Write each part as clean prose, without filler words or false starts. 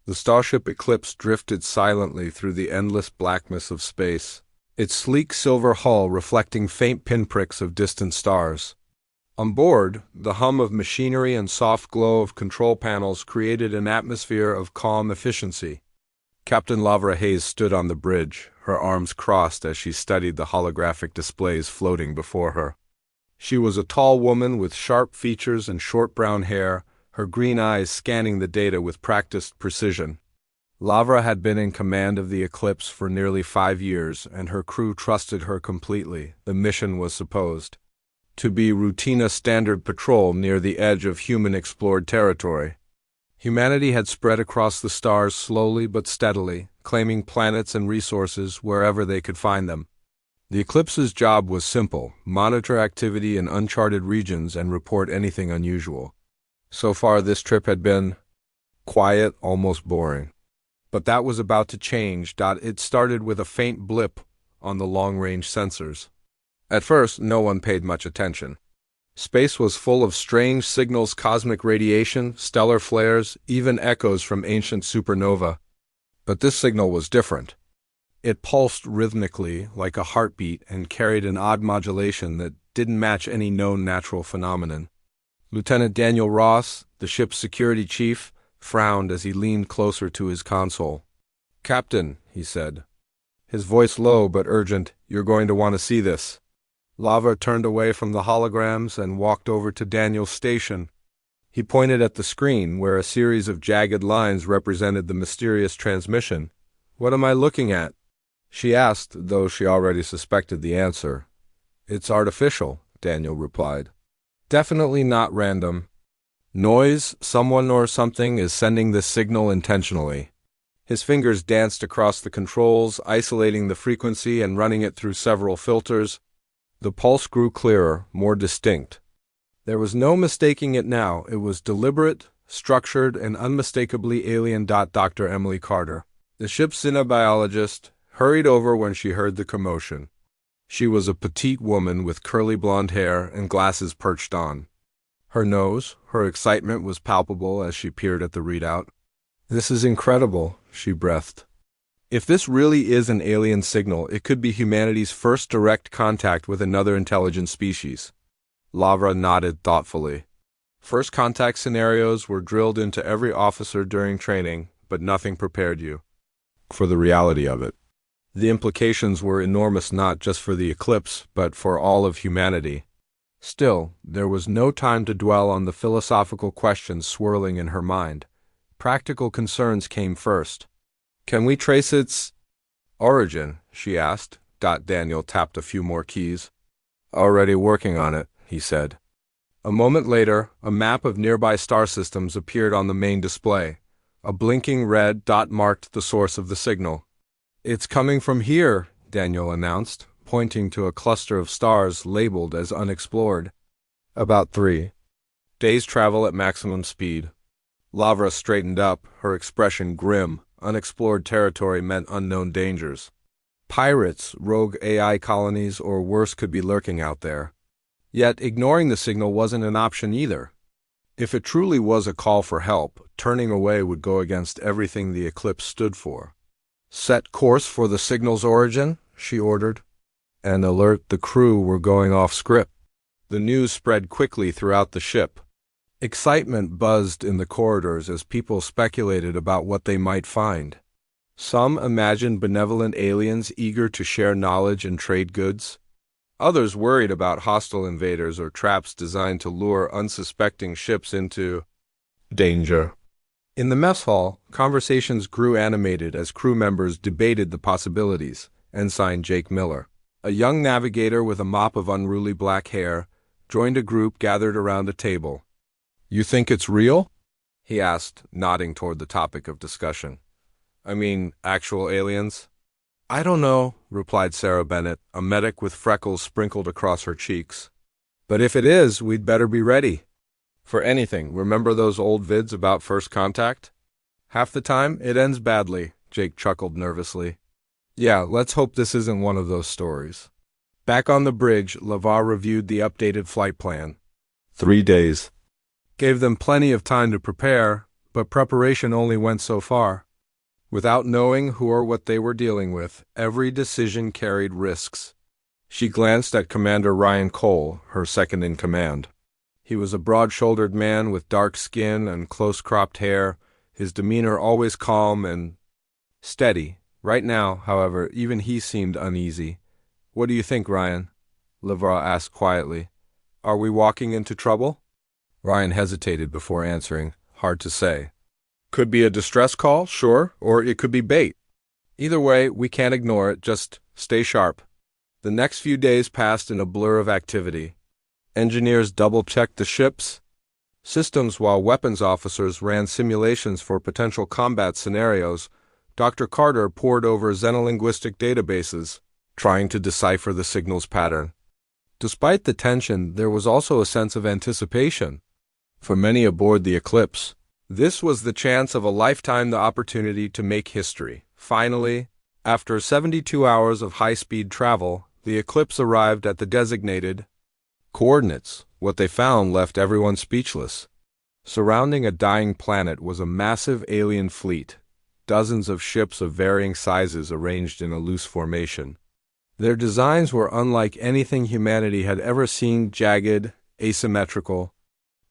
The starship Eclipse drifted silently through the endless blackness of space, its sleek silver hull reflecting faint pinpricks of distant stars. On board, the hum of machinery and soft glow of control panels created an atmosphere of calm efficiency. Captain Lavra Hayes stood on the bridge, her arms crossed as she studied the holographic displays floating before her. She was a tall woman with sharp features and short brown hair, her green eyes scanning the data with practiced precision. Lavra had been in command of the Eclipse for nearly 5 years, and her crew trusted her completely. The mission was supposed to be routine standard patrol near the edge of human-explored territory. Humanity had spread across the stars slowly but steadily, claiming planets and resources wherever they could find them. The Eclipse's job was simple: monitor activity in uncharted regions and report anything unusual. So far, this trip had been quiet, almost boring. But that was about to change. It started with a faint blip on the long-range sensors. At first, no one paid much attention. Space was full of strange signals, cosmic radiation, stellar flares, even echoes from ancient supernova. But this signal was different. It pulsed rhythmically, like a heartbeat, and carried an odd modulation that didn't match any known natural phenomenon. Lieutenant Daniel Ross, the ship's security chief, frowned as he leaned closer to his console. "Captain," he said, his voice low but urgent, "you're going to want to see this." Lavra turned away from the holograms and walked over to Daniel's station. He pointed at the screen, where a series of jagged lines represented the mysterious transmission. "What am I looking at?" she asked, though she already suspected the answer. "It's artificial," Daniel replied. "Definitely not random. Noise, someone or something is sending this signal intentionally." His fingers danced across the controls, isolating the frequency and running it through several filters. The pulse grew clearer, more distinct. There was no mistaking it now. It was deliberate, structured, and unmistakably alien. Dr. Emily Carter, the ship's xenobiologist, hurried over when she heard the commotion. She was a petite woman with curly blonde hair and glasses perched on her nose. Her excitement was palpable as she peered at the readout. "This is incredible," she breathed. "If this really is an alien signal, it could be humanity's first direct contact with another intelligent species." Lavra nodded thoughtfully. First contact scenarios were drilled into every officer during training, but nothing prepared you for the reality of it. The implications were enormous, not just for the Eclipse, but for all of humanity. Still, there was no time to dwell on the philosophical questions swirling in her mind. Practical concerns came first. "Can we trace its origin?" she asked. Daniel tapped a few more keys. "Already working on it," he said. A moment later, a map of nearby star systems appeared on the main display. A blinking red dot marked the source of the signal. "It's coming from here," Daniel announced, pointing to a cluster of stars labeled as unexplored. "About 3 days travel at maximum speed." Lavra straightened up, her expression grim. Unexplored territory meant unknown dangers. Pirates, rogue AI colonies, or worse could be lurking out there. Yet ignoring the signal wasn't an option either. If it truly was a call for help, turning away would go against everything the Eclipse stood for. "Set course for the signal's origin," she ordered, "and alert the crew we're going off script." The news spread quickly throughout the ship. Excitement buzzed in the corridors as people speculated about what they might find. Some imagined benevolent aliens eager to share knowledge and trade goods. Others worried about hostile invaders or traps designed to lure unsuspecting ships into danger. In the mess hall, conversations grew animated as crew members debated the possibilities. Ensign Jake Miller, a young navigator with a mop of unruly black hair, joined a group gathered around a table. "You think it's real?" he asked, nodding toward the topic of discussion. "I mean, actual aliens?" "I don't know," replied Sarah Bennett, a medic with freckles sprinkled across her cheeks. "But if it is, we'd better be ready for anything. Remember those old vids about first contact? Half the time, it ends badly," Jake chuckled nervously. "Yeah, let's hope this isn't one of those stories." Back on the bridge, Lavar reviewed the updated flight plan. 3 days. Gave them plenty of time to prepare, But preparation only went so far. Without knowing who or what they were dealing with, every decision carried risks. She glanced at Commander Ryan Cole, her second-in-command. He was a broad-shouldered man with dark skin and close-cropped hair, his demeanor always calm and steady. Right now, however, even he seemed uneasy. "What do you think, Ryan?" Lavra asked quietly. "Are we walking into trouble?" Ryan hesitated before answering. "Hard to say. Could be a distress call, sure, or it could be bait. Either way, we can't ignore it, just stay sharp." The next few days passed in a blur of activity. Engineers double-checked the ship's systems while weapons officers ran simulations for potential combat scenarios. Dr. Carter pored over xenolinguistic databases, trying to decipher the signal's pattern. Despite the tension, there was also a sense of anticipation. For many aboard the Eclipse, this was the chance of a lifetime, the opportunity to make history. Finally, after 72 hours of high-speed travel, the Eclipse arrived at the designated coordinates. What they found left everyone speechless. Surrounding a dying planet was a massive alien fleet, dozens of ships of varying sizes arranged in a loose formation. Their designs were unlike anything humanity had ever seen, jagged, asymmetrical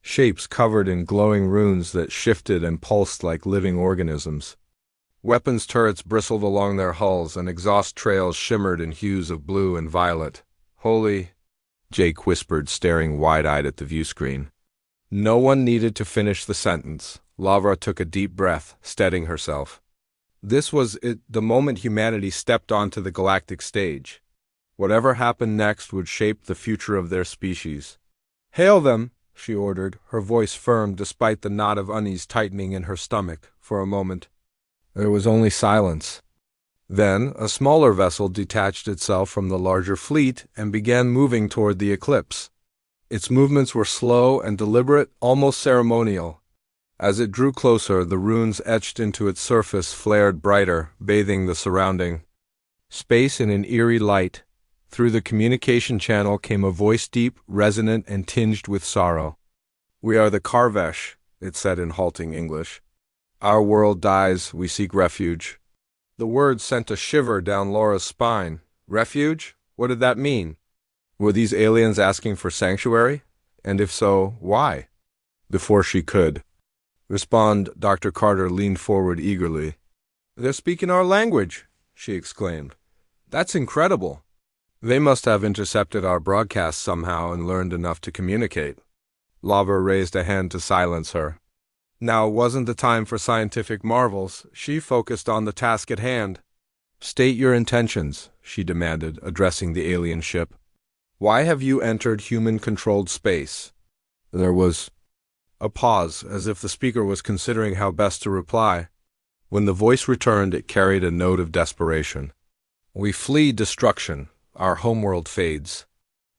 shapes covered in glowing runes that shifted and pulsed like living organisms. Weapons turrets bristled along their hulls, and exhaust trails shimmered in hues of blue and violet. "Holy," Jake whispered, staring wide-eyed at the viewscreen. No one needed to finish the sentence. Lavra took a deep breath, steadying herself. This was it, the moment humanity stepped onto the galactic stage. Whatever happened next would shape the future of their species. "Hail them," she ordered, her voice firm despite the knot of unease tightening in her stomach. For a moment, there was only silence. Then, a smaller vessel detached itself from the larger fleet and began moving toward the Eclipse. Its movements were slow and deliberate, almost ceremonial. As it drew closer, the runes etched into its surface flared brighter, bathing the surrounding space in an eerie light. Through the communication channel came a voice deep, resonant, and tinged with sorrow. "We are the Karvesh," it said in halting English. "Our world dies, we seek refuge." The words sent a shiver down Laura's spine. Refuge? What did that mean? Were these aliens asking for sanctuary? And if so, why? Before she could respond, Dr. Carter leaned forward eagerly. "They're speaking our language," she exclaimed. "That's incredible. They must have intercepted our broadcast somehow and learned enough to communicate." Lavra raised a hand to silence her. Now wasn't the time for scientific marvels. She focused on the task at hand. "State your intentions," she demanded, addressing the alien ship. "Why have you entered human-controlled space?" There was a pause, as if the speaker was considering how best to reply. When the voice returned, it carried a note of desperation. "We flee destruction. Our homeworld fades.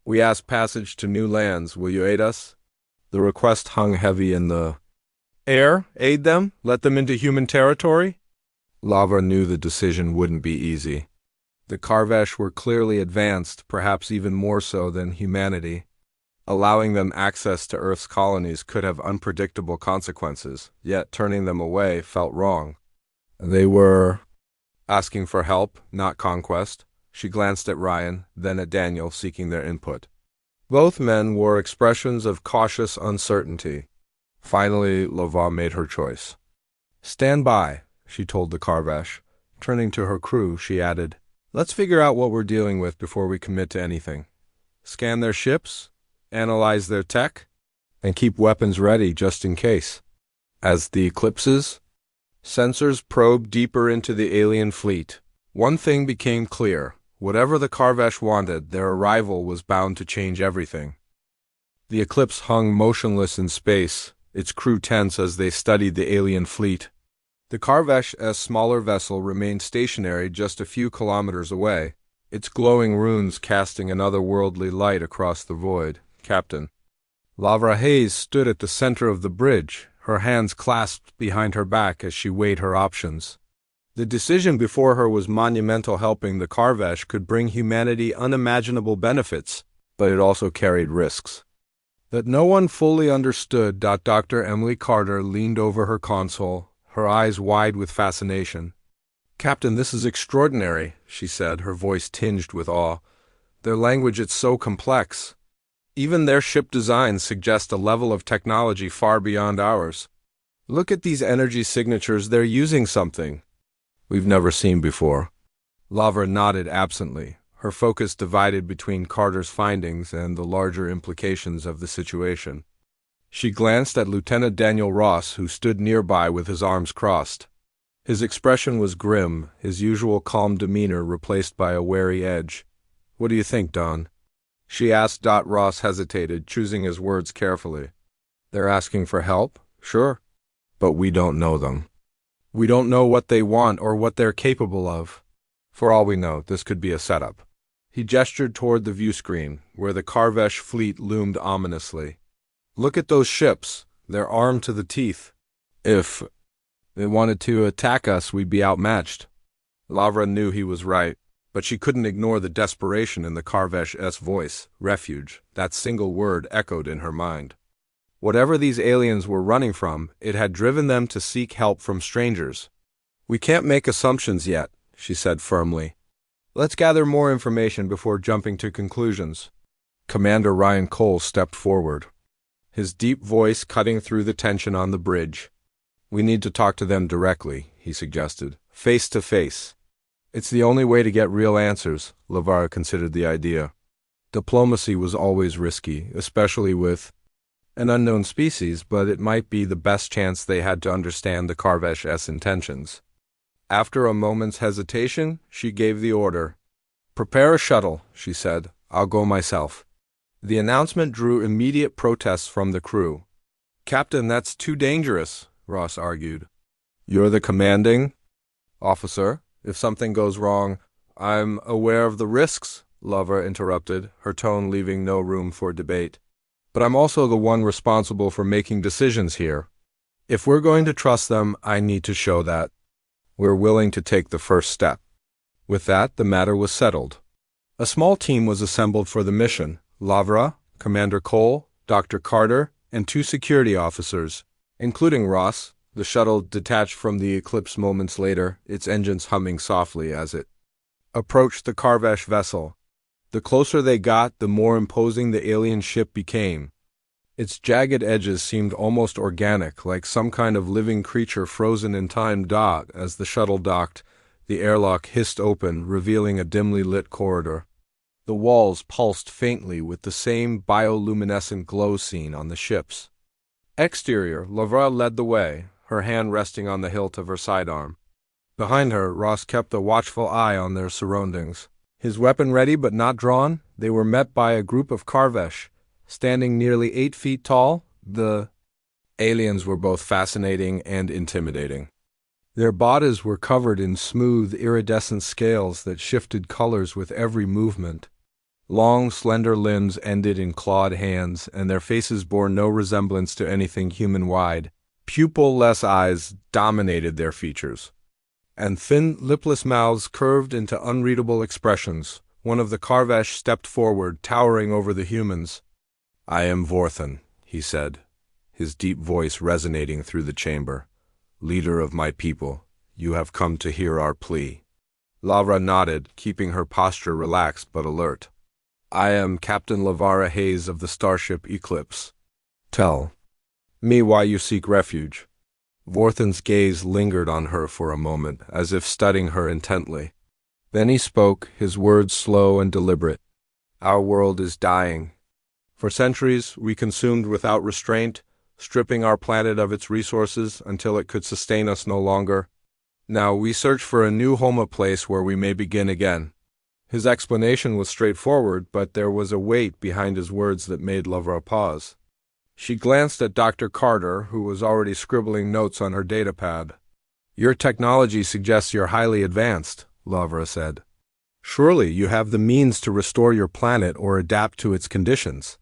We ask passage to new lands. Will you aid us?" The request hung heavy in the air. Aid them? Let them into human territory? Lavra knew the decision wouldn't be easy. The Karvesh were clearly advanced, perhaps even more so than humanity. Allowing them access to Earth's colonies could have unpredictable consequences, yet turning them away felt wrong. They were asking for help, not conquest. She glanced at Ryan, then at Daniel, seeking their input. Both men wore expressions of cautious uncertainty. Finally, Lavra made her choice. "Stand by," she told the Karvesh. Turning to her crew, she added, "Let's figure out what we're dealing with before we commit to anything. Scan their ships, analyze their tech, and keep weapons ready just in case." As the Eclipse's sensors probed deeper into the alien fleet, one thing became clear. Whatever the Karvesh wanted, their arrival was bound to change everything. The Eclipse hung motionless in space, its crew tense as they studied the alien fleet. The Karvesh, a smaller vessel, remained stationary just a few kilometers away, its glowing runes casting an otherworldly light across the void. "Captain." Lavra Hayes stood at the center of the bridge, her hands clasped behind her back as she weighed her options. The decision before her was monumental. Helping the Karvesh could bring humanity unimaginable benefits, but it also carried risks. that no one fully understood. Dr. Emily Carter leaned over her console, her eyes wide with fascination. "Captain, this is extraordinary," she said, her voice tinged with awe. "Their language is so complex. Even their ship designs suggest a level of technology far beyond ours. Look at these energy signatures. They're using something we've never seen before." Lavra nodded absently, her focus divided between Carter's findings and the larger implications of the situation. She glanced at Lieutenant Daniel Ross, who stood nearby with his arms crossed. His expression was grim, his usual calm demeanor replaced by a wary edge. "What do you think, Don?" she asked. Ross hesitated, choosing his words carefully. "They're asking for help? Sure. But we don't know them. We don't know what they want or what they're capable of. For all we know, this could be a setup." He gestured toward the view screen, where the Karvesh fleet loomed ominously. "Look at those ships. They're armed to the teeth. If they wanted to attack us, we'd be outmatched." Lavra knew he was right, but she couldn't ignore the desperation in the Karvesh's voice. Refuge, that single word echoed in her mind. Whatever these aliens were running from, it had driven them to seek help from strangers. "We can't make assumptions yet," she said firmly. "Let's gather more information before jumping to conclusions." Commander Ryan Cole stepped forward, his deep voice cutting through the tension on the bridge. "We need to talk to them directly," he suggested, "face to face. It's the only way to get real answers." Lavara considered the idea. Diplomacy was always risky, especially with an unknown species, but it might be the best chance they had to understand the Karvesh's intentions. After a moment's hesitation, she gave the order. "Prepare a shuttle," she said. "I'll go myself." The announcement drew immediate protests from the crew. "Captain, that's too dangerous," Ross argued. "You're the commanding officer. If something goes wrong, I'm aware of the risks," Lover interrupted, her tone leaving no room for debate. "But I'm also the one responsible for making decisions here. If we're going to trust them, I need to show that we're willing to take the first step." With that, the matter was settled. A small team was assembled for the mission. Lavra, Commander Cole, Dr. Carter, and 2 security officers, including Ross. The shuttle detached from the Eclipse moments later, its engines humming softly as it approached the Karvesh vessel. The closer they got, the more imposing the alien ship became. Its jagged edges seemed almost organic, like some kind of living creature frozen in time. As the shuttle docked, the airlock hissed open, revealing a dimly lit corridor. The walls pulsed faintly with the same bioluminescent glow seen on the ships. Exterior, Lavra led the way, her hand resting on the hilt of her sidearm. Behind her, Ross kept a watchful eye on their surroundings. His weapon ready but not drawn, they were met by a group of Karvesh, standing nearly 8 feet tall. The aliens were both fascinating and intimidating. Their bodies were covered in smooth, iridescent scales that shifted colors with every movement. Long, slender limbs ended in clawed hands, and their faces bore no resemblance to anything human-wide. Pupil-less eyes dominated their features, and thin, lipless mouths curved into unreadable expressions. One of the Karvesh stepped forward, towering over the humans. "I am Vorthan," he said, his deep voice resonating through the chamber. "Leader of my people, you have come to hear our plea." Lavra nodded, keeping her posture relaxed but alert. "I am Captain Lavara Hayes of the starship Eclipse. Tell me why you seek refuge." Vorthan's gaze lingered on her for a moment, as if studying her intently. Then he spoke, his words slow and deliberate. "Our world is dying. For centuries, we consumed without restraint, stripping our planet of its resources until it could sustain us no longer. Now we search for a new home, a place where we may begin again." His explanation was straightforward, but there was a weight behind his words that made Lavra pause. She glanced at Dr. Carter, who was already scribbling notes on her datapad. "Your technology suggests you're highly advanced," Lavra said. "Surely you have the means to restore your planet or adapt to its conditions."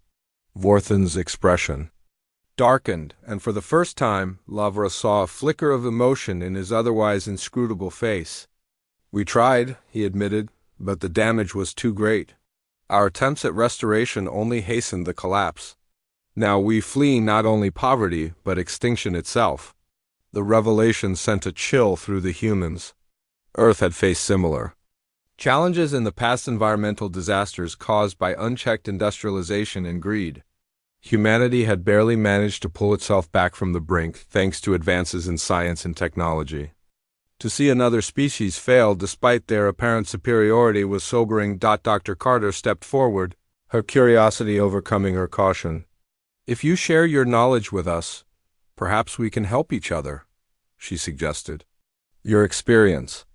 Vorthan's expression darkened, and for the first time, Lavra saw a flicker of emotion in his otherwise inscrutable face. "We tried," he admitted, "but the damage was too great. Our attempts at restoration only hastened the collapse." Now we flee not only poverty, but extinction itself. The revelation sent a chill through the humans. Earth had faced similar challenges in the past, environmental disasters caused by unchecked industrialization and greed. Humanity had barely managed to pull itself back from the brink thanks to advances in science and technology. To see another species fail despite their apparent superiority was sobering. Dr. Carter stepped forward, her curiosity overcoming her caution. "If you share your knowledge with us, perhaps we can help each other," she suggested. "Your experience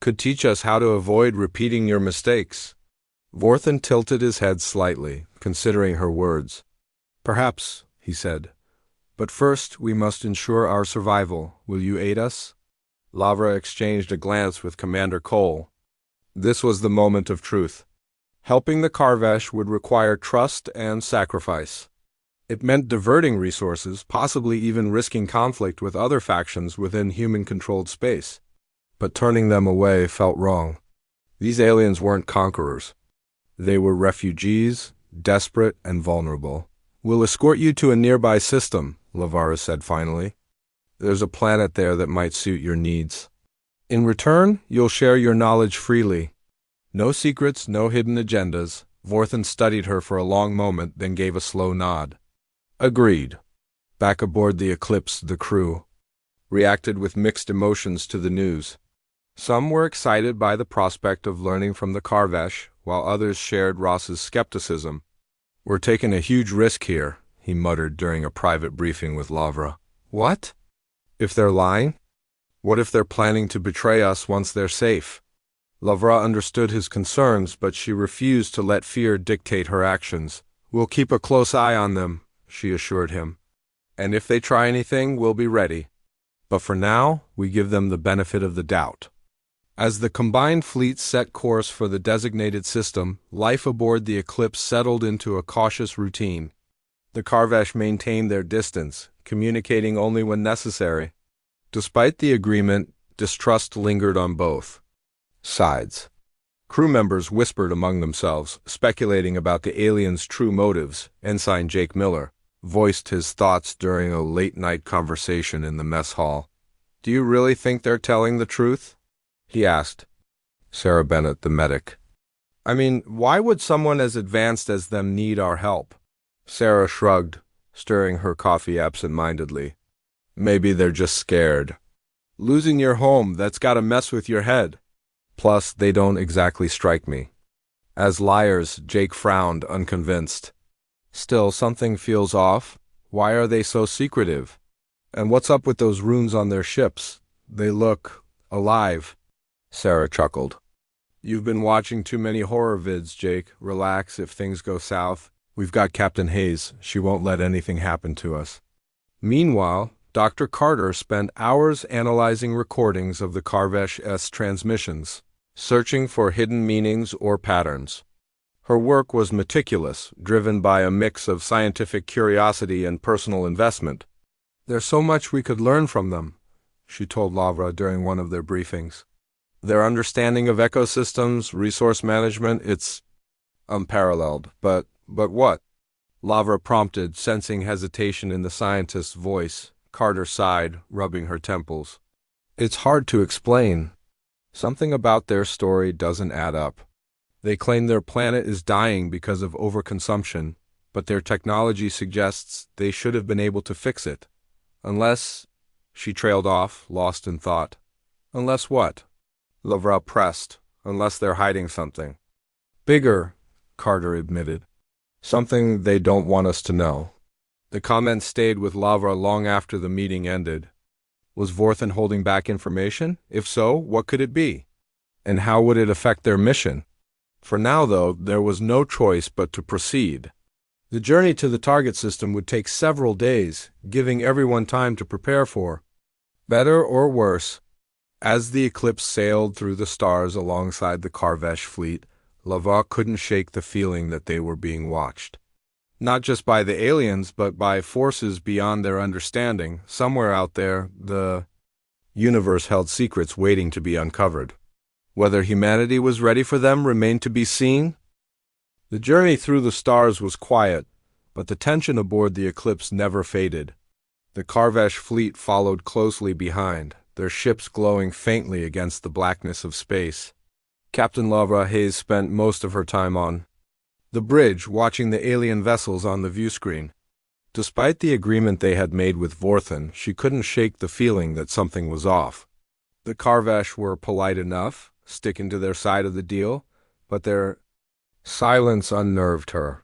could teach us how to avoid repeating your mistakes." Vorthen tilted his head slightly, considering her words. "Perhaps," he said. "But first we must ensure our survival. Will you aid us?" Lavra exchanged a glance with Commander Cole. This was the moment of truth. Helping the Karvesh would require trust and sacrifice. It meant diverting resources, possibly even risking conflict with other factions within human-controlled space. But turning them away felt wrong. These aliens weren't conquerors. They were refugees, desperate and vulnerable. "We'll escort you to a nearby system," Lavara said finally. "There's a planet there that might suit your needs. In return, you'll share your knowledge freely. No secrets, no hidden agendas." Vorthen studied her for a long moment, then gave a slow nod. "Agreed." Back aboard the Eclipse, the crew reacted with mixed emotions to the news. Some were excited by the prospect of learning from the Karvesh, while others shared Ross's skepticism. "We're taking a huge risk here," he muttered during a private briefing with Lavra. "What? If they're lying? What if they're planning to betray us once they're safe?" Lavra understood his concerns, but she refused to let fear dictate her actions. "We'll keep a close eye on them," she assured him. "And if they try anything, we'll be ready. But for now, we give them the benefit of the doubt." As the combined fleets set course for the designated system, life aboard the Eclipse settled into a cautious routine. The Karvesh maintained their distance, communicating only when necessary. Despite the agreement, distrust lingered on both sides. Crew members whispered among themselves, speculating about the aliens' true motives. Ensign Jake Miller voiced his thoughts during a late-night conversation in the mess hall. "Do you really think they're telling the truth?" he asked Sarah Bennett, the medic. "I mean, why would someone as advanced as them need our help?" Sarah shrugged, stirring her coffee absent-mindedly. "Maybe they're just scared. Losing your home, that's gotta mess with your head. Plus, they don't exactly strike me as liars." Jake frowned, unconvinced. "Still, something feels off. Why are they so secretive? And what's up with those runes on their ships? They look alive." Sarah chuckled. "You've been watching too many horror vids, Jake. Relax. If things go south, we've got Captain Hayes. She won't let anything happen to us." Meanwhile, Dr. Carter spent hours analyzing recordings of the Karvesh-S transmissions, searching for hidden meanings or patterns. Her work was meticulous, driven by a mix of scientific curiosity and personal investment. "There's so much we could learn from them," she told Lavra during one of their briefings. "Their understanding of ecosystems, resource management, it's unparalleled. But what?" Lavra prompted, sensing hesitation in the scientist's voice. Carter sighed, rubbing her temples. "It's hard to explain. Something about their story doesn't add up. They claim their planet is dying because of overconsumption, but their technology suggests they should have been able to fix it. Unless—" She trailed off, lost in thought. "Unless what?" Lavra pressed. "Unless they're hiding something." "Bigger," Carter admitted. "Something they don't want us to know." The comment stayed with Lavra long after the meeting ended. Was Vorthen holding back information? If so, what could it be? And how would it affect their mission? For now, though, there was no choice but to proceed. The journey to the target system would take several days, giving everyone time to prepare for better or worse. As the Eclipse sailed through the stars alongside the Karvesh fleet, Lavra couldn't shake the feeling that they were being watched. Not just by the aliens, but by forces beyond their understanding. Somewhere out there, the universe held secrets waiting to be uncovered. Whether humanity was ready for them remained to be seen. The journey through the stars was quiet, But the tension aboard the Eclipse never faded. The Karvesh fleet followed closely behind, their ships glowing faintly against the blackness of space. Captain Lavra Hayes spent most of her time on the bridge, watching the alien vessels on the viewscreen. Despite the agreement they had made with Vorthan, she couldn't shake the feeling that something was off. The Karvesh were polite enough, sticking to their side of the deal, but their silence unnerved her.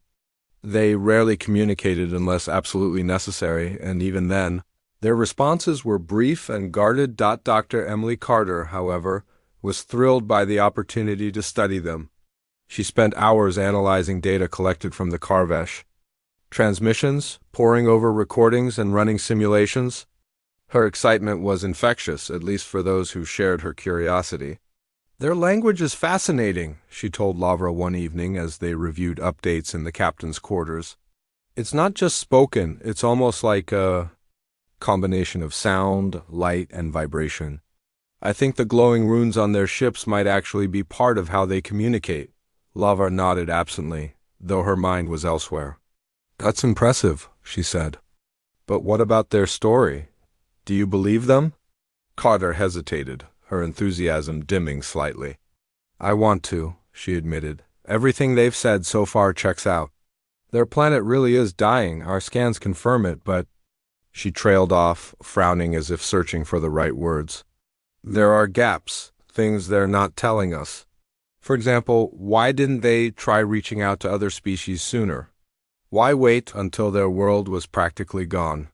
They rarely communicated unless absolutely necessary, and even then, their responses were brief and guarded. Dr. Emily Carter, however, was thrilled by the opportunity to study them. She spent hours analyzing data collected from the Karvesh. Transmissions, poring over recordings, and running simulations. Her excitement was infectious, at least for those who shared her curiosity. "Their language is fascinating," she told Lavra one evening as they reviewed updates in the captain's quarters. "It's not just spoken, it's almost like a combination of sound, light, and vibration. I think the glowing runes on their ships might actually be part of how they communicate." Lavra nodded absently, though her mind was elsewhere. "That's impressive," she said. "But what about their story? Do you believe them?" Carter hesitated, her enthusiasm dimming slightly. "I want to," she admitted. "Everything they've said so far checks out. Their planet really is dying, our scans confirm it, but—" She trailed off, frowning as if searching for the right words. "There are gaps, things they're not telling us. For example, why didn't they try reaching out to other species sooner? Why wait until their world was practically gone?"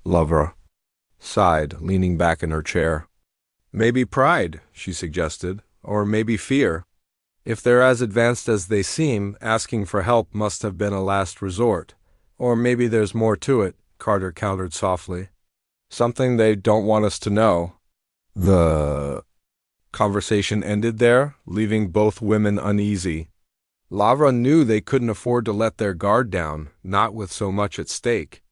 Lavra sighed, leaning back in her chair. "Maybe pride," she suggested, "or maybe fear. If they're as advanced as they seem, asking for help must have been a last resort. Or maybe there's more to it," Carter countered softly. "Something they don't want us to know." The conversation ended there, leaving both women uneasy. Lavra knew they couldn't afford to let their guard down, not with so much at stake.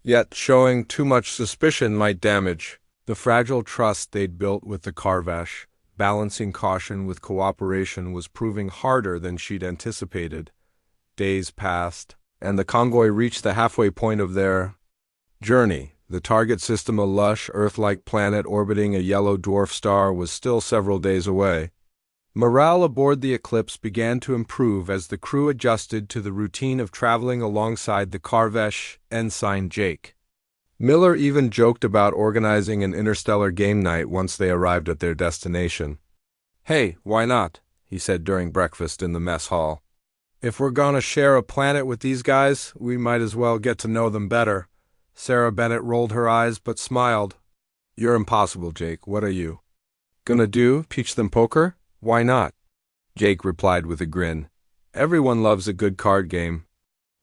Yet showing too much suspicion might damage the fragile trust they'd built with the Karvesh. Balancing caution with cooperation was proving harder than she'd anticipated. Days passed, and the convoy reached the halfway point of their journey. The target system, a lush, Earth-like planet orbiting a yellow dwarf star, was still several days away. Morale aboard the Eclipse began to improve as the crew adjusted to the routine of traveling alongside the Karvesh ensign Jake. Miller even joked about organizing an interstellar game night once they arrived at their destination. "Hey, why not?" he said during breakfast in the mess hall. "If we're gonna share a planet with these guys, we might as well get to know them better." Sarah Bennett rolled her eyes but smiled. "You're impossible, Jake. What are you gonna do? Teach them poker? Why not?" Jake replied with a grin. "Everyone loves a good card game."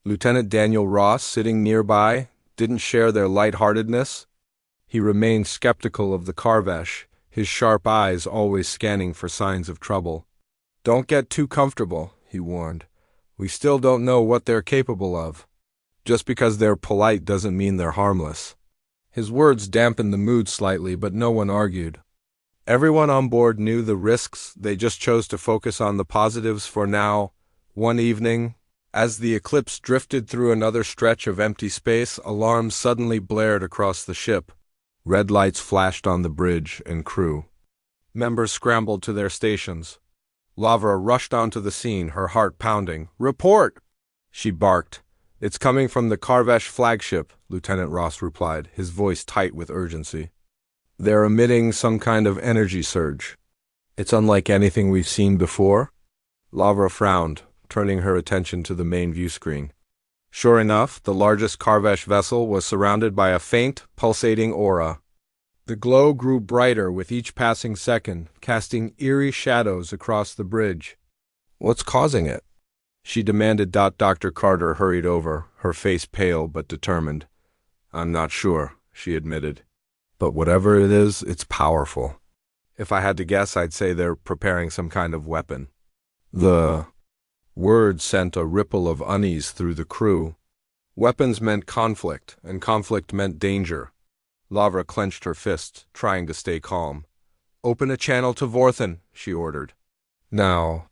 Lieutenant Daniel Ross, sitting nearby, didn't share their lightheartedness. He remained skeptical of the Karvesh, his sharp eyes always scanning for signs of trouble. "Don't get too comfortable," he warned. "We still don't know what they're capable of. Just because they're polite doesn't mean they're harmless." His words dampened the mood slightly, but no one argued. Everyone on board knew the risks, they just chose to focus on the positives for now. One evening, as the Eclipse drifted through another stretch of empty space, alarms suddenly blared across the ship. Red lights flashed on the bridge and crew members scrambled to their stations. Lavra rushed onto the scene, her heart pounding. "Report!" she barked. "It's coming from the Karvesh flagship," Lieutenant Ross replied, his voice tight with urgency. "They're emitting some kind of energy surge. It's unlike anything we've seen before." Lavra frowned, turning her attention to the main view screen. Sure enough, the largest Karvesh vessel was surrounded by a faint, pulsating aura. The glow grew brighter with each passing second, casting eerie shadows across the bridge. "What's causing it?" she demanded. Dr. Carter hurried over, her face pale but determined. "I'm not sure," she admitted. "But whatever it is, it's powerful. If I had to guess, I'd say they're preparing some kind of weapon." The word sent a ripple of unease through the crew. Weapons meant conflict, and conflict meant danger. Lavra clenched her fists, trying to stay calm. "Open a channel to Vorthan," she ordered. "Now,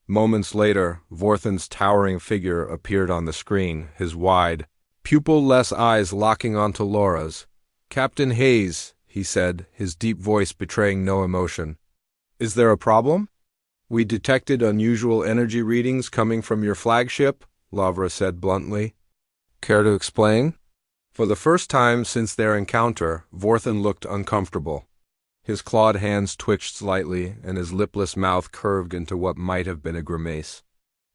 Moments later, Vorthen's towering figure appeared on the screen, his wide, pupil-less eyes locking onto Laura's. "Captain Hayes," he said, his deep voice betraying no emotion. "Is there a problem?" "We detected unusual energy readings coming from your flagship," Lavra said bluntly. "Care to explain?" For the first time since their encounter, Vorthen looked uncomfortable. His clawed hands twitched slightly, and his lipless mouth curved into what might have been a grimace.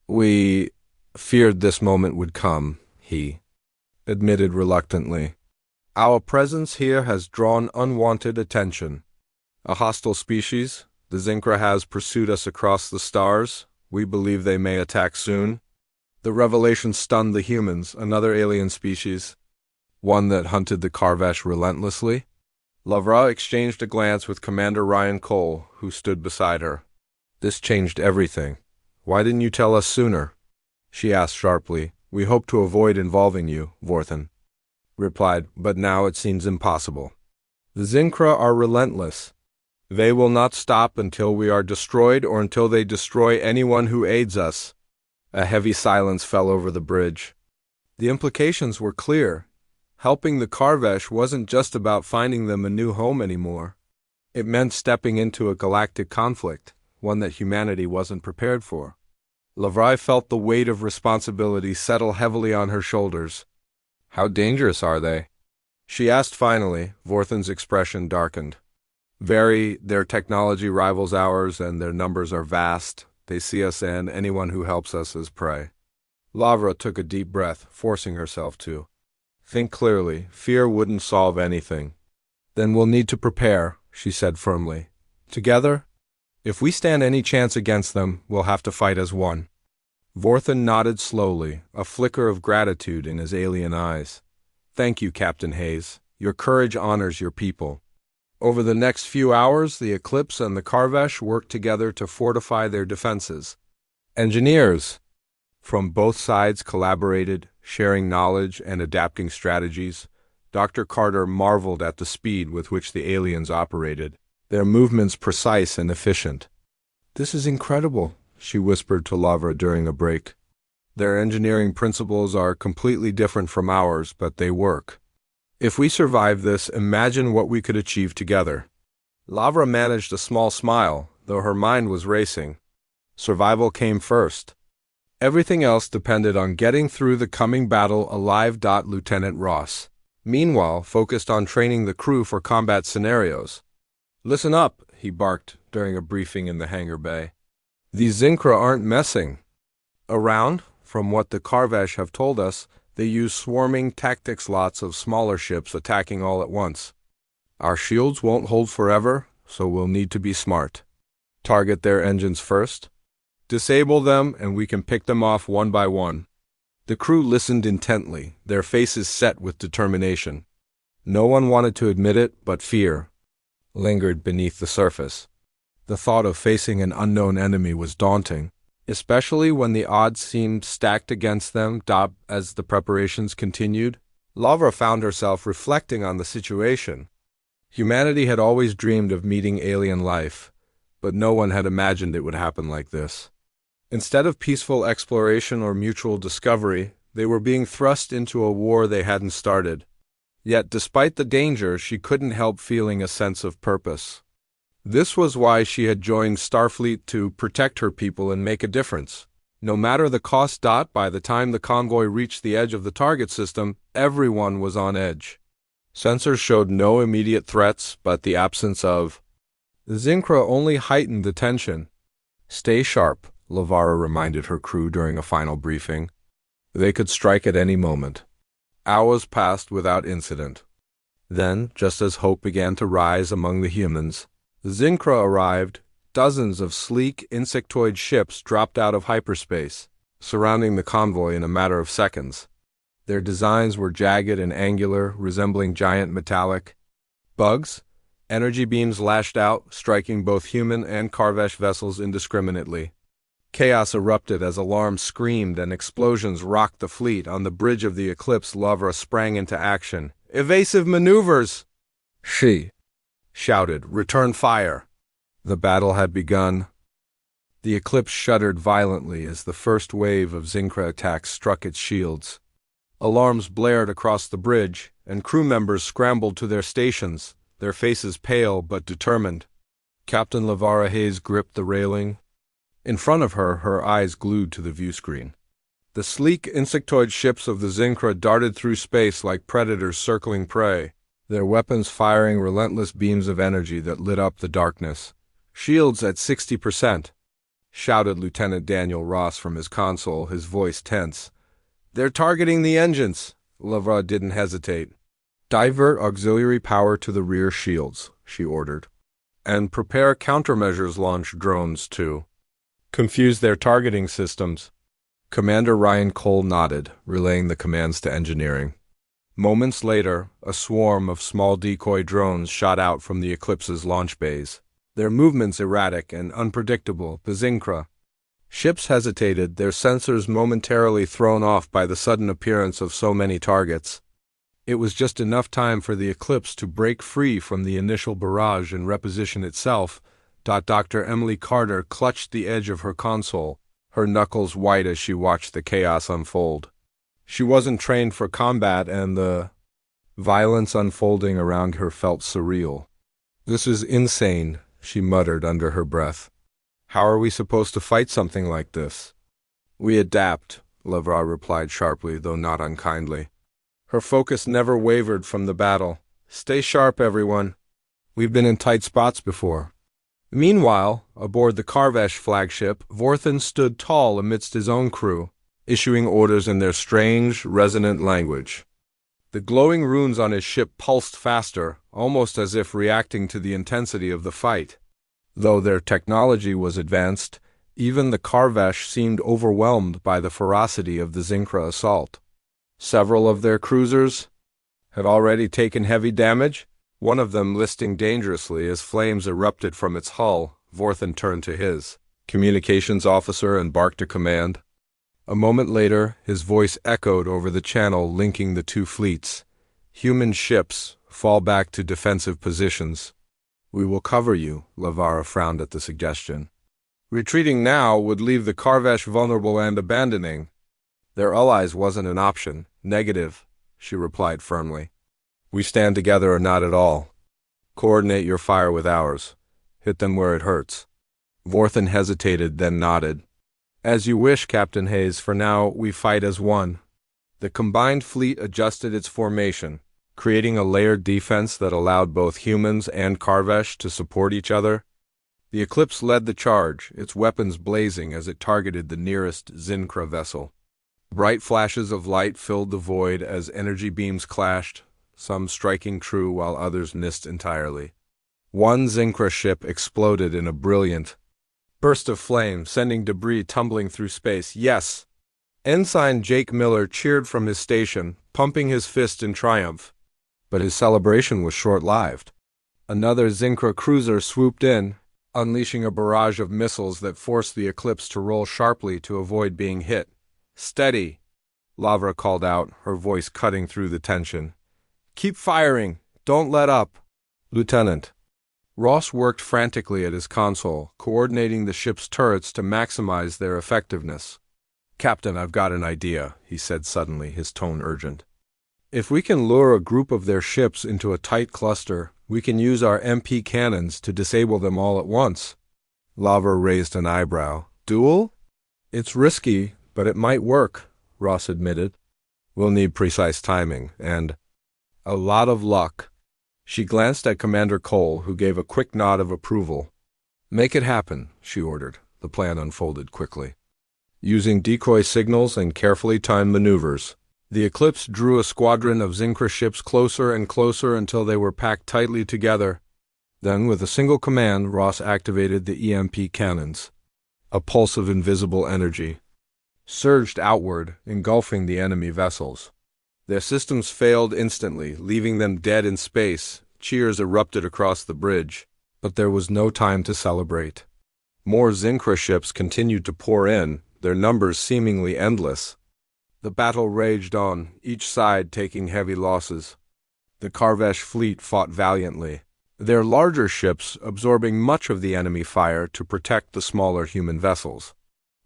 "We feared this moment would come," he admitted reluctantly. "Our presence here has drawn unwanted attention. A hostile species, the Zinkra, has pursued us across the stars. We believe they may attack soon." The revelation stunned the humans, another alien species, one that hunted the Karvesh relentlessly. Lavra exchanged a glance with Commander Ryan Cole, who stood beside her. "This changed everything. Why didn't you tell us sooner?" she asked sharply. "We hoped to avoid involving you," Vorthen replied, "but now it seems impossible. The Zinkra are relentless. They will not stop until we are destroyed or until they destroy anyone who aids us." A heavy silence fell over the bridge. The implications were clear. Helping the Karvesh wasn't just about finding them a new home anymore. It meant stepping into a galactic conflict, one that humanity wasn't prepared for. Lavrai felt the weight of responsibility settle heavily on her shoulders. "How dangerous are they?" she asked finally. Vorthen's expression darkened. "Very. Their technology rivals ours, and their numbers are vast. They see us and anyone who helps us as prey." Lavra took a deep breath, forcing herself to think clearly. Fear wouldn't solve anything. "Then we'll need to prepare," she said firmly. "Together? If we stand any chance against them, we'll have to fight as one." Vorthen nodded slowly, a flicker of gratitude in his alien eyes. "Thank you, Captain Hayes. Your courage honors your people." Over the next few hours, the Eclipse and the Karvesh worked together to fortify their defenses. Engineers from both sides collaborated, sharing knowledge and adapting strategies. Dr. Carter marveled at the speed with which the aliens operated, their movements precise and efficient. "This is incredible," she whispered to Lavra during a break. "Their engineering principles are completely different from ours, but they work. If we survive this, imagine what we could achieve together." Lavra managed a small smile, though her mind was racing. Survival came first. Everything else depended on getting through the coming battle alive. Lieutenant Ross, meanwhile, focused on training the crew for combat scenarios. "Listen up," he barked during a briefing in the hangar bay. "These Zinkra aren't messing around. From what the Karvesh have told us, they use swarming tactics, lots of smaller ships attacking all at once. Our shields won't hold forever, so we'll need to be smart. Target their engines first. Disable them, and we can pick them off one by one." The crew listened intently, their faces set with determination. No one wanted to admit it, but fear lingered beneath the surface. The thought of facing an unknown enemy was daunting, especially when the odds seemed stacked against them. As the preparations continued, Lavra found herself reflecting on the situation. Humanity had always dreamed of meeting alien life, but no one had imagined it would happen like this. Instead of peaceful exploration or mutual discovery, they were being thrust into a war they hadn't started. Yet, despite the danger, she couldn't help feeling a sense of purpose. This was why she had joined Starfleet, to protect her people and make a difference. No matter the cost. By the time the convoy reached the edge of the target system, everyone was on edge. Sensors showed no immediate threats, but the absence of the Zinkra only heightened the tension. "Stay sharp," Lavara reminded her crew during a final briefing. They could strike at any moment. Hours passed without incident. Then, just as hope began to rise among the humans, the Zinkra arrived. Dozens of sleek, insectoid ships dropped out of hyperspace, surrounding the convoy in a matter of seconds. Their designs were jagged and angular, resembling giant metallic bugs. Energy beams lashed out, striking both human and Karvesh vessels indiscriminately. Chaos erupted as alarms screamed and explosions rocked the fleet. On the bridge of the Eclipse, Lavra sprang into action. "Evasive maneuvers!" she shouted. "Return fire!" The battle had begun. The Eclipse shuddered violently as the first wave of Zincra attacks struck its shields. Alarms blared across the bridge, and crew members scrambled to their stations, their faces pale but determined. Captain Lavara Hayes gripped the railing. In front of her, her eyes glued to the viewscreen. The sleek insectoid ships of the Zincra darted through space like predators circling prey, their weapons firing relentless beams of energy that lit up the darkness. "Shields at 60%, shouted Lieutenant Daniel Ross from his console, his voice tense. "They're targeting the engines." Lavra didn't hesitate. "Divert auxiliary power to the rear shields," she ordered. "And prepare countermeasures launch drones, too. Confuse their targeting systems." Commander Ryan Cole nodded, relaying the commands to engineering. Moments later, a swarm of small decoy drones shot out from the Eclipse's launch bays, their movements erratic and unpredictable. The Zincra ships hesitated, their sensors momentarily thrown off by the sudden appearance of so many targets. It was just enough time for the Eclipse to break free from the initial barrage and reposition itself. Dr. Emily Carter clutched the edge of her console, her knuckles white as she watched the chaos unfold. She wasn't trained for combat, and the violence unfolding around her felt surreal. "This is insane," she muttered under her breath. "How are we supposed to fight something like this?" "We adapt," Lavra replied sharply, though not unkindly. Her focus never wavered from the battle. "Stay sharp, everyone. We've been in tight spots before." Meanwhile, aboard the Karvesh flagship, Vorthan stood tall amidst his own crew, issuing orders in their strange, resonant language. The glowing runes on his ship pulsed faster, almost as if reacting to the intensity of the fight. Though their technology was advanced, even the Karvesh seemed overwhelmed by the ferocity of the Zincra assault. Several of their cruisers had already taken heavy damage, one of them listing dangerously as flames erupted from its hull. Vorthan turned to his communications officer and barked a command. A moment later, his voice echoed over the channel linking the two fleets. "Human ships, fall back to defensive positions." "We will cover you," Lavara frowned at the suggestion. "Retreating now would leave the Karvesh vulnerable and abandoning." "Their allies wasn't an option." "Negative," she replied firmly. "We stand together or not at all. Coordinate your fire with ours. Hit them where it hurts." Vorthan hesitated, then nodded. "As you wish, Captain Hayes. For now, we fight as one." The combined fleet adjusted its formation, creating a layered defense that allowed both humans and Karvesh to support each other. The Eclipse led the charge, its weapons blazing as it targeted the nearest Zincra vessel. Bright flashes of light filled the void as energy beams clashed, some striking true while others missed entirely. One Zincra ship exploded in a brilliant burst of flame, sending debris tumbling through space. "Yes!" Ensign Jake Miller cheered from his station, pumping his fist in triumph. But his celebration was short-lived. Another Zincra cruiser swooped in, unleashing a barrage of missiles that forced the Eclipse to roll sharply to avoid being hit. "Steady," Lavra called out, her voice cutting through the tension. "Keep firing. Don't let up." "Lieutenant." Ross worked frantically at his console, coordinating the ship's turrets to maximize their effectiveness. "Captain, I've got an idea," he said suddenly, his tone urgent. "If we can lure a group of their ships into a tight cluster, we can use our MP cannons to disable them all at once." Lavra raised an eyebrow. "Duel?" "It's risky, but it might work," Ross admitted. "We'll need precise timing, and a lot of luck." She glanced at Commander Cole, who gave a quick nod of approval. "Make it happen," she ordered. The plan unfolded quickly. Using decoy signals and carefully timed maneuvers, the Eclipse drew a squadron of Zincra ships closer and closer until they were packed tightly together. Then, with a single command, Ross activated the EMP cannons. A pulse of invisible energy surged outward, engulfing the enemy vessels. Their systems failed instantly, leaving them dead in space. Cheers erupted across the bridge, but there was no time to celebrate. More Zincra ships continued to pour in, their numbers seemingly endless. The battle raged on, each side taking heavy losses. The Karvesh fleet fought valiantly, their larger ships absorbing much of the enemy fire to protect the smaller human vessels.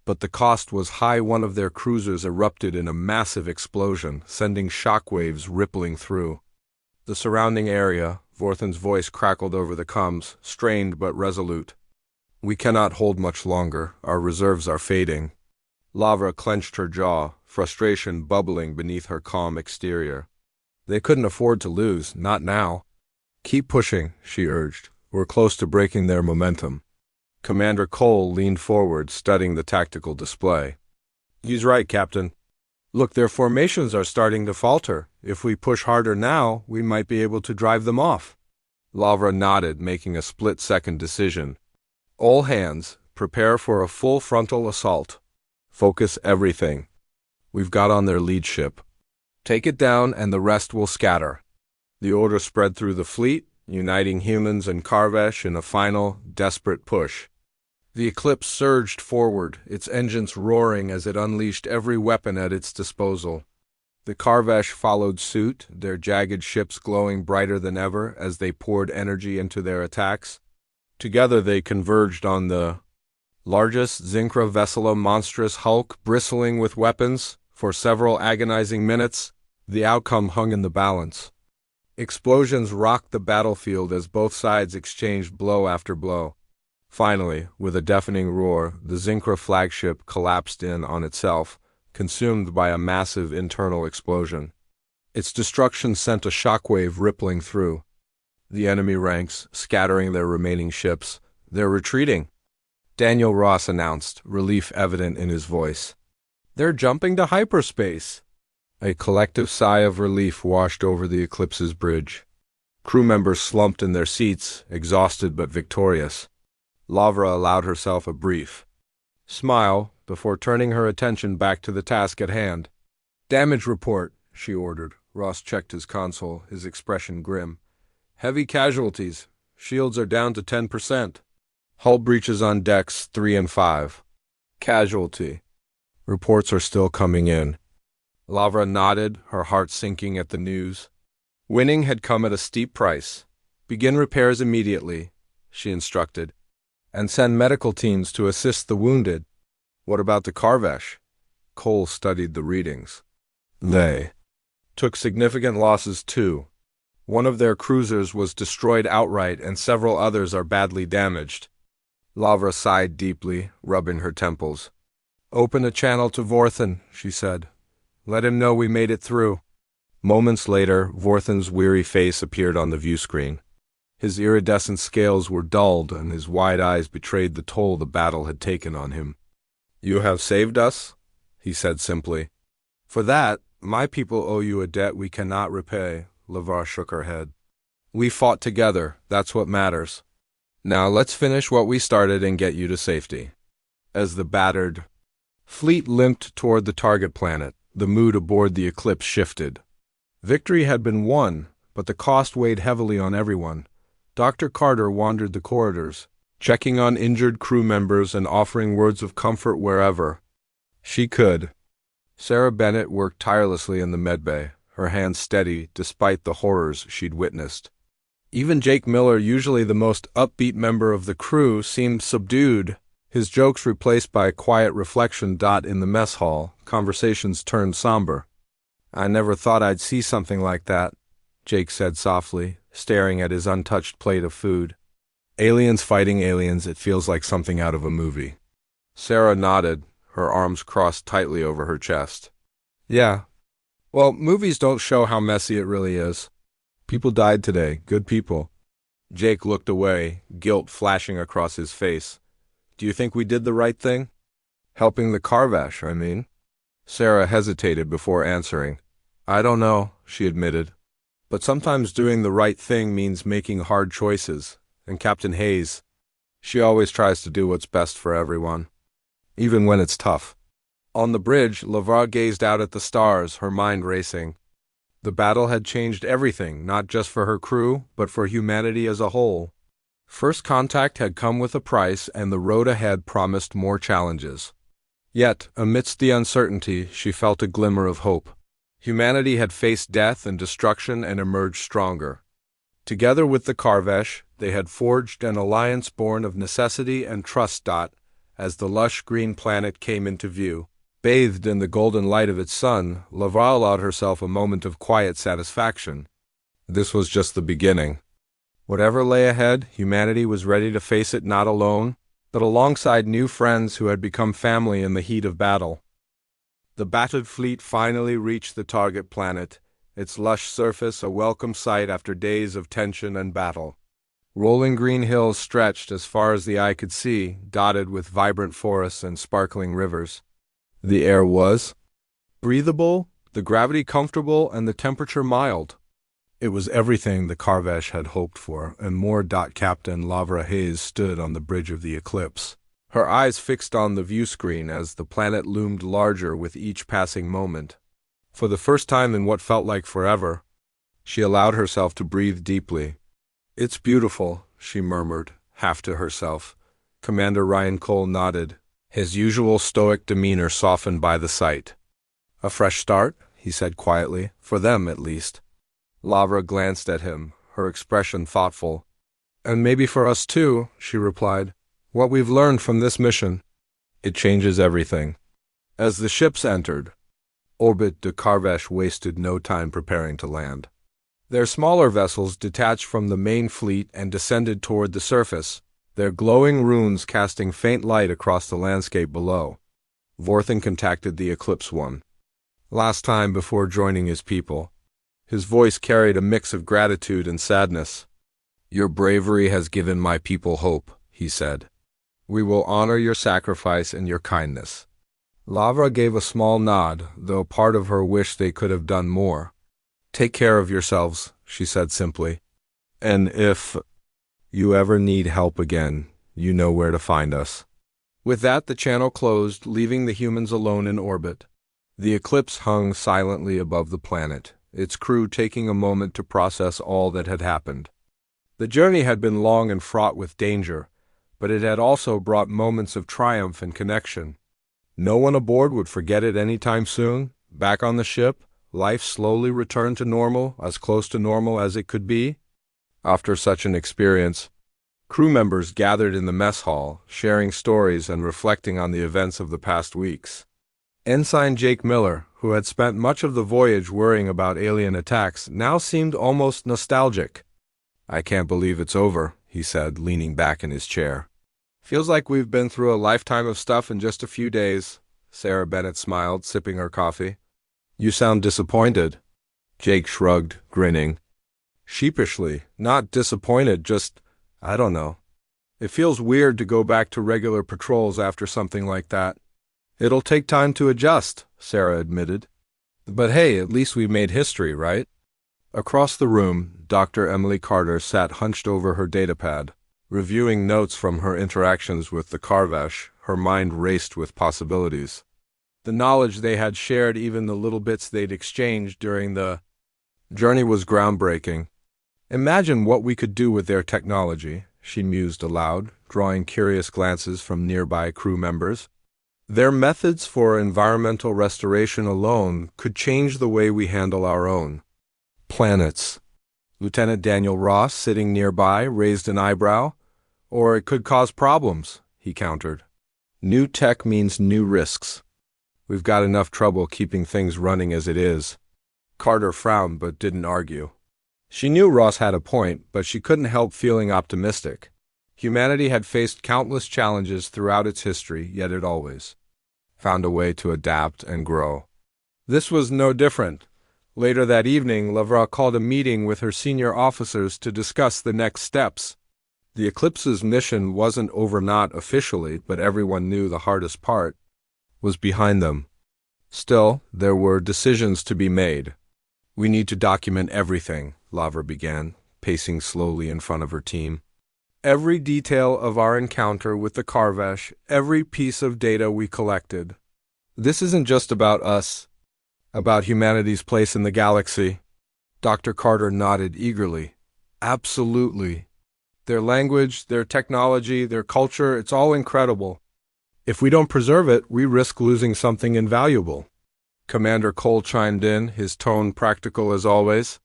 But the cost was high. One of their cruisers erupted in a massive explosion, sending shockwaves rippling through the surrounding area. Vorthen's voice crackled over the comms, strained but resolute. "We cannot hold much longer. Our reserves are fading." Lavra clenched her jaw, frustration bubbling beneath her calm exterior. They couldn't afford to lose, not now. "Keep pushing," she urged. "We're close to breaking their momentum." Commander Cole leaned forward, studying the tactical display. "He's right, Captain. Look, their formations are starting to falter. If we push harder now, we might be able to drive them off." Lavra nodded, making a split-second decision. "All hands, prepare for a full frontal assault. Focus everything. We've got on their lead ship. Take it down and the rest will scatter." The order spread through the fleet, uniting humans and Karvesh in a final, desperate push. The Eclipse surged forward, its engines roaring as it unleashed every weapon at its disposal. The Karvesh followed suit, their jagged ships glowing brighter than ever as they poured energy into their attacks. Together they converged on the largest Zinkra vessel, a monstrous hulk bristling with weapons. For several agonizing minutes, the outcome hung in the balance. Explosions rocked the battlefield as both sides exchanged blow after blow. Finally, with a deafening roar, the Zinkra flagship collapsed in on itself, consumed by a massive internal explosion. Its destruction sent a shockwave rippling through the enemy ranks, scattering their remaining ships. "They're retreating," Daniel Ross announced, relief evident in his voice. "They're jumping to hyperspace." A collective sigh of relief washed over the Eclipse's bridge. Crew members slumped in their seats, exhausted but victorious. Lavra allowed herself a brief smile before turning her attention back to the task at hand. "Damage report," she ordered. Ross checked his console, his expression grim. "Heavy casualties. Shields are down to 10%. Hull breaches on decks 3 and 5. Casualty. Reports are still coming in." Lavra nodded, her heart sinking at the news. Winning had come at a steep price. "Begin repairs immediately," she instructed, "and send medical teams to assist the wounded." "What about the Karvesh?" Cole studied the readings. "They took significant losses too. One of their cruisers was destroyed outright and several others are badly damaged." Lavra sighed deeply, rubbing her temples. "Open a channel to Vorthen," she said. "Let him know we made it through." Moments later, Vorthen's weary face appeared on the view screen. His iridescent scales were dulled, and his wide eyes betrayed the toll the battle had taken on him. "You have saved us," he said simply. "For that, my people owe you a debt we cannot repay." Lavra shook her head. "We fought together, that's what matters. Now let's finish what we started and get you to safety." As the battered fleet limped toward the target planet, the mood aboard the Eclipse shifted. Victory had been won, but the cost weighed heavily on everyone. Dr. Carter wandered the corridors, checking on injured crew members and offering words of comfort wherever she could. Sarah Bennett worked tirelessly in the medbay, her hands steady despite the horrors she'd witnessed. Even Jake Miller, usually the most upbeat member of the crew, seemed subdued, his jokes replaced by quiet reflection. In the mess hall, conversations turned somber. "I never thought I'd see something like that," Jake said softly, staring at his untouched plate of food. "Aliens fighting aliens, it feels like something out of a movie." Sarah nodded, her arms crossed tightly over her chest. "Yeah. Well, movies don't show how messy it really is. People died today, good people." Jake looked away, guilt flashing across his face. "Do you think we did the right thing? Helping the Karvesh, I mean." Sarah hesitated before answering. "I don't know," she admitted. "But sometimes doing the right thing means making hard choices. And Captain Hayes, she always tries to do what's best for everyone, even when it's tough." On the bridge, Lavra gazed out at the stars, her mind racing. The battle had changed everything, not just for her crew, but for humanity as a whole. First contact had come with a price, and the road ahead promised more challenges. Yet, amidst the uncertainty, she felt a glimmer of hope. Humanity had faced death and destruction and emerged stronger. Together with the Karvesh, they had forged an alliance born of necessity and trust. As the lush green planet came into view, bathed in the golden light of its sun, Lavra allowed herself a moment of quiet satisfaction. This was just the beginning. Whatever lay ahead, humanity was ready to face it not alone, but alongside new friends who had become family in the heat of battle. The battered fleet finally reached the target planet, its lush surface a welcome sight after days of tension and battle. Rolling green hills stretched as far as the eye could see, dotted with vibrant forests and sparkling rivers. The air was breathable, the gravity comfortable, and the temperature mild. It was everything the Karvesh had hoped for, and more. Captain Lavra Hayes stood on the bridge of the eclipse, her eyes fixed on the view screen as the planet loomed larger with each passing moment. For the first time in what felt like forever, she allowed herself to breathe deeply. "It's beautiful," she murmured, half to herself. Commander Ryan Cole nodded, his usual stoic demeanor softened by the sight. "A fresh start," he said quietly, "for them at least." Lavra glanced at him, her expression thoughtful. "And maybe for us too," she replied. "What we've learned from this mission, it changes everything." As the ships entered orbit, the Karvesh wasted no time preparing to land. Their smaller vessels detached from the main fleet and descended toward the surface, their glowing runes casting faint light across the landscape below. Vorthen contacted the Eclipse One last time before joining his people. His voice carried a mix of gratitude and sadness. "Your bravery has given my people hope," he said. "We will honor your sacrifice and your kindness." Lavra gave a small nod, though part of her wished they could have done more. "Take care of yourselves," she said simply. "And if you ever need help again, you know where to find us." With that, the channel closed, leaving the humans alone in orbit. The eclipse hung silently above the planet, its crew taking a moment to process all that had happened. The journey had been long and fraught with danger, but it had also brought moments of triumph and connection. No one aboard would forget it anytime soon. Back on the ship, life slowly returned to normal, as close to normal as it could be. After such an experience, crew members gathered in the mess hall, sharing stories and reflecting on the events of the past weeks. Ensign Jake Miller, who had spent much of the voyage worrying about alien attacks, now seemed almost nostalgic. "I can't believe it's over," he said, leaning back in his chair. "Feels like we've been through a lifetime of stuff in just a few days." Sarah Bennett smiled, sipping her coffee. "You sound disappointed." Jake shrugged, grinning. Sheepishly, not disappointed, just, I don't know. It feels weird to go back to regular patrols after something like that. "It'll take time to adjust," Sarah admitted. "But hey, at least we made history, right?" Across the room, Dr. Emily Carter sat hunched over her datapad, reviewing notes from her interactions with the Karvesh. Her mind raced with possibilities. The knowledge they had shared, even the little bits they'd exchanged during the journey, was groundbreaking. "Imagine what we could do with their technology," she mused aloud, drawing curious glances from nearby crew members. "Their methods for environmental restoration alone could change the way we handle our own planets." Lieutenant Daniel Ross, sitting nearby, raised an eyebrow. "Or it could cause problems," he countered. "New tech means new risks. We've got enough trouble keeping things running as it is." Carter frowned but didn't argue. She knew Ross had a point, but she couldn't help feeling optimistic. Humanity had faced countless challenges throughout its history, yet it always found a way to adapt and grow. This was no different. Later that evening, Lavra called a meeting with her senior officers to discuss the next steps. The Eclipse's mission wasn't over, not officially, but everyone knew the hardest part was behind them. Still, there were decisions to be made. "We need to document everything," Lavra began, pacing slowly in front of her team. "Every detail of our encounter with the Karvesh, every piece of data we collected. This isn't just about us, about humanity's place in the galaxy." Dr. Carter nodded eagerly. "Absolutely. Their language, their technology, their culture, it's all incredible. If we don't preserve it, we risk losing something invaluable." Commander Cole chimed in, his tone practical as always.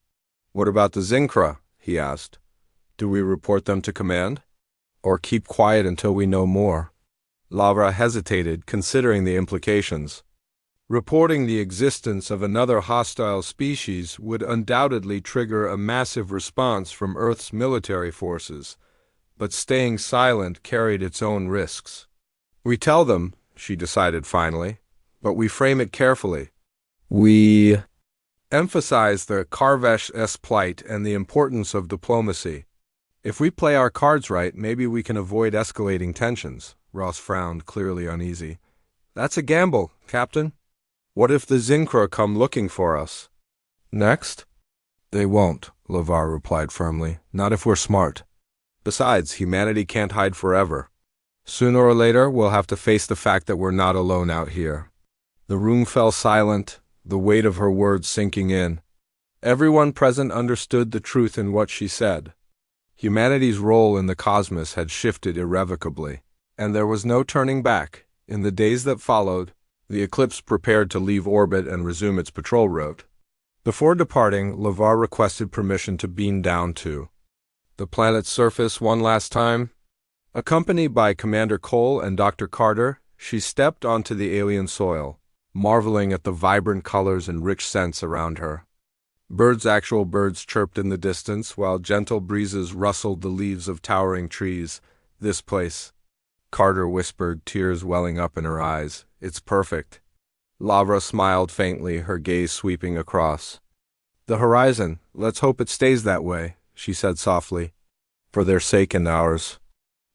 "What about the Zinkra?" he asked. "Do we report them to command? Or keep quiet until we know more?" Lavra hesitated, considering the implications. Reporting the existence of another hostile species would undoubtedly trigger a massive response from Earth's military forces, but staying silent carried its own risks. "We tell them," she decided finally, "but we frame it carefully. We emphasize the Karvesh's plight and the importance of diplomacy. If we play our cards right, maybe we can avoid escalating tensions." Ross frowned, clearly uneasy. "That's a gamble, Captain. What if the Zinkra come looking for us next?" "They won't," LeVar replied firmly. "Not if we're smart. Besides, humanity can't hide forever. Sooner or later, we'll have to face the fact that we're not alone out here." The room fell silent, the weight of her words sinking in. Everyone present understood the truth in what she said. Humanity's role in the cosmos had shifted irrevocably, and there was no turning back. In the days that followed, the Eclipse prepared to leave orbit and resume its patrol route. Before departing, LeVar requested permission to beam down to the planet's surface one last time. Accompanied by Commander Cole and Dr. Carter, she stepped onto the alien soil, marveling at the vibrant colors and rich scents around her. Actual birds chirped in the distance, while gentle breezes rustled the leaves of towering trees. "This place," Carter whispered, tears welling up in her eyes. "It's perfect." Lavra smiled faintly, her gaze sweeping across the horizon. "Let's hope it stays that way," she said softly, "for their sake and ours."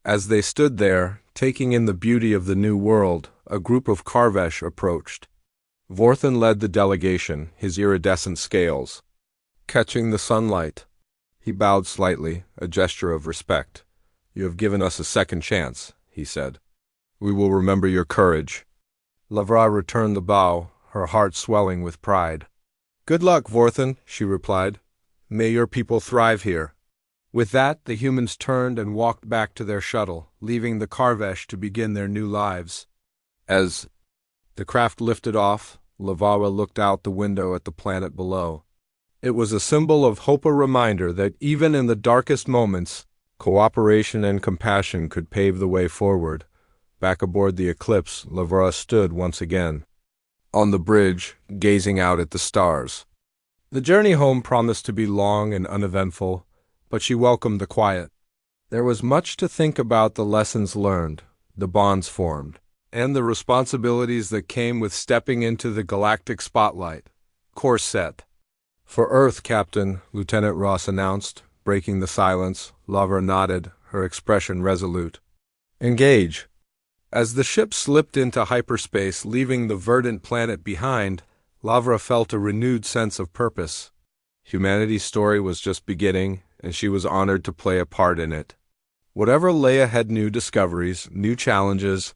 As they stood there, taking in the beauty of the new world, a group of Karvesh approached. Vorthan led the delegation, his iridescent scales catching the sunlight. He bowed slightly, a gesture of respect. "You have given us a second chance," he said. "We will remember your courage." Lavra returned the bow, her heart swelling with pride. "Good luck, Vorthan," she replied. "May your people thrive here." With that, the humans turned and walked back to their shuttle, leaving the Karvesh to begin their new lives. As the craft lifted off, Lavra looked out the window at the planet below. It was a symbol of hope, a reminder that even in the darkest moments, cooperation and compassion could pave the way forward. Back aboard the Eclipse, Lavra stood once again on the bridge, gazing out at the stars. The journey home promised to be long and uneventful, but she welcomed the quiet. There was much to think about: the lessons learned, the bonds formed, and the responsibilities that came with stepping into the galactic spotlight. Course set. "For Earth, Captain," Lieutenant Ross announced, breaking the silence. Lavra nodded, her expression resolute. "Engage." As the ship slipped into hyperspace, leaving the verdant planet behind, Lavra felt a renewed sense of purpose. Humanity's story was just beginning, and she was honored to play a part in it. Whatever lay ahead, new discoveries, new challenges,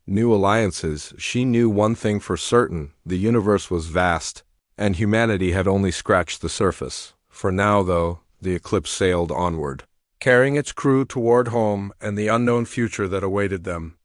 new alliances, she knew one thing for certain: the universe was vast, and humanity had only scratched the surface. For now, though, the Eclipse sailed onward, carrying its crew toward home and the unknown future that awaited them.